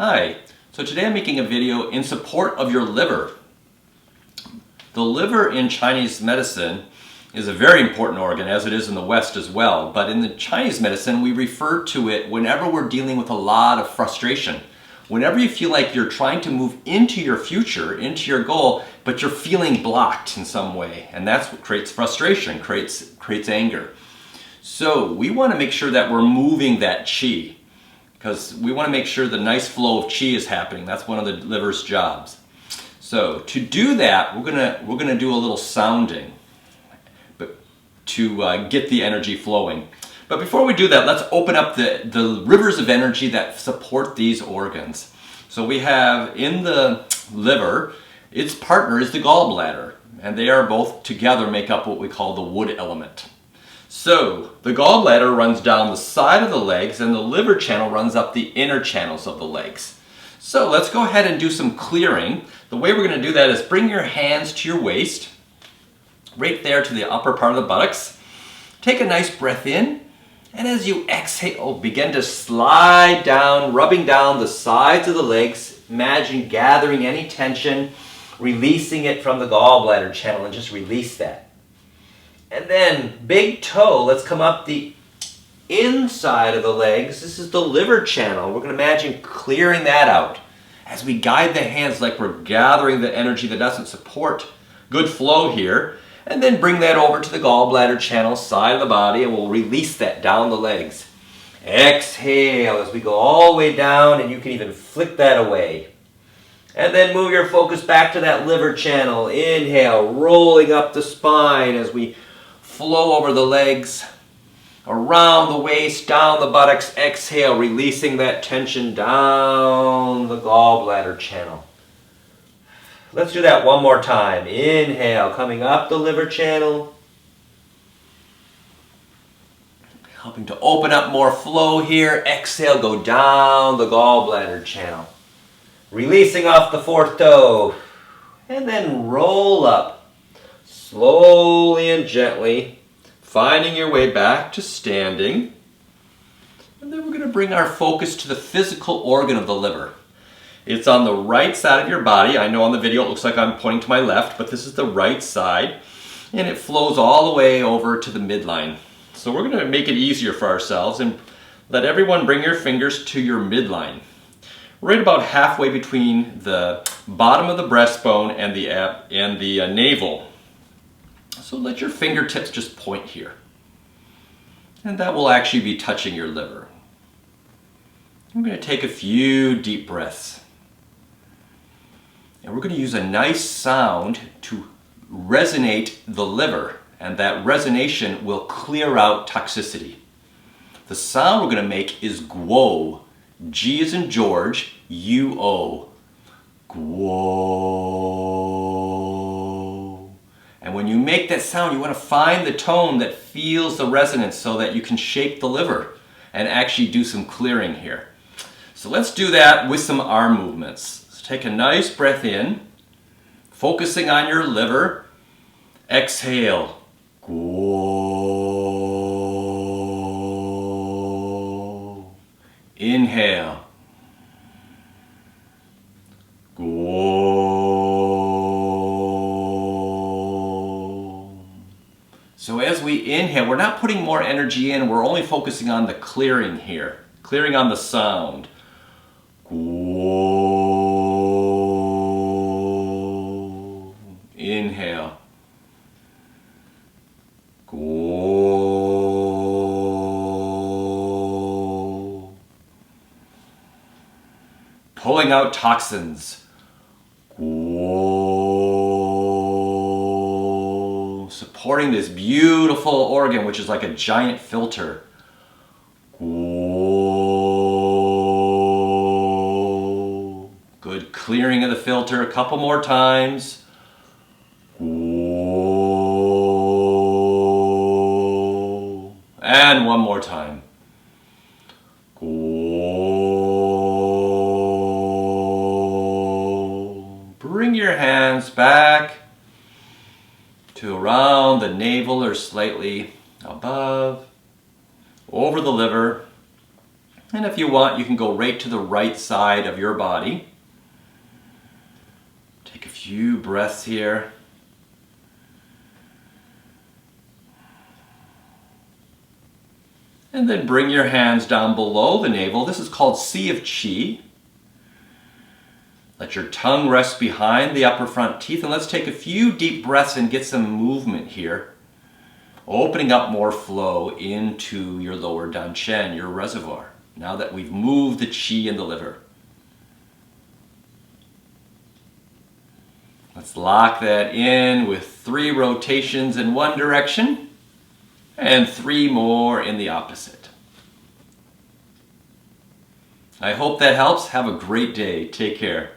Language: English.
Hi, so today I'm making a video in support of your liver. The liver in Chinese medicine is a very important organ, as it is in the West as well. But in the Chinese medicine, we refer to it whenever we're dealing with a lot of frustration. Whenever you feel like you're trying to move into your future, into your goal, but you're feeling blocked in some way. And that's what creates frustration, creates anger. So we want to make sure that we're moving that qi, because we want to make sure the nice flow of qi is happening. That's one of the liver's jobs. So to do that, we're gonna do a little sounding, but to get the energy flowing. But before we do that, let's open up the rivers of energy that support these organs. So we have in the liver, its partner is the gallbladder, and they are both together make up what we call the wood element. So the gallbladder runs down the side of the legs and the liver channel runs up the inner channels of the legs. So let's go ahead and do some clearing. The way we're going to do that is bring your hands to your waist, right there to the upper part of the buttocks. Take a nice breath in, and as you exhale, begin to slide down, rubbing down the sides of the legs. Imagine gathering any tension, releasing it from the gallbladder channel, and just release that. And then big toe, let's come up the inside of the legs. This is the liver channel. We're going to imagine clearing that out as we guide the hands like we're gathering the energy that doesn't support good flow here. And then bring that over to the gallbladder channel side of the body, and we'll release that down the legs. Exhale as we go all the way down, and you can even flick that away. And then move your focus back to that liver channel. Inhale, rolling up the spine as we flow over the legs, around the waist, down the buttocks. Exhale, releasing that tension down the gallbladder channel. Let's do that one more time. Inhale, coming up the liver channel. Helping to open up more flow here. Exhale, go down the gallbladder channel. Releasing off the fourth toe. And then roll up. Slowly and gently, finding your way back to standing. And then we're going to bring our focus to the physical organ of the liver. It's on the right side of your body. I know on the video it looks like I'm pointing to my left, but this is the right side. And it flows all the way over to the midline. So we're going to make it easier for ourselves and let everyone bring your fingers to your midline. Right about halfway between the bottom of the breastbone and the navel. So let your fingertips just point here. And that will actually be touching your liver. I'm going to take a few deep breaths. And we're going to use a nice sound to resonate the liver. And that resonation will clear out toxicity. The sound we're going to make is guo. G as in George, U-O. Guo. And when you make that sound, you want to find the tone that feels the resonance so that you can shape the liver and actually do some clearing here. So let's do that with some arm movements. So take a nice breath in, focusing on your liver. Exhale. Guo. Inhale. So as we inhale, we're not putting more energy in, we're only focusing on the clearing here, clearing on the sound. Guo. Inhale. Guo. Pulling out toxins. Supporting this beautiful organ, which is like a giant filter. Good clearing of the filter. A couple more times. And one more time. Bring your hands back to around the navel or slightly above, over the liver. And if you want, you can go right to the right side of your body. Take a few breaths here. And then bring your hands down below the navel. This is called Sea of Qi. Let your tongue rest behind the upper front teeth, and let's take a few deep breaths and get some movement here. Opening up more flow into your lower dantian, your reservoir, now that we've moved the qi in the liver. Let's lock that in with 3 rotations in one direction and 3 more in the opposite. I hope that helps. Have a great day. Take care.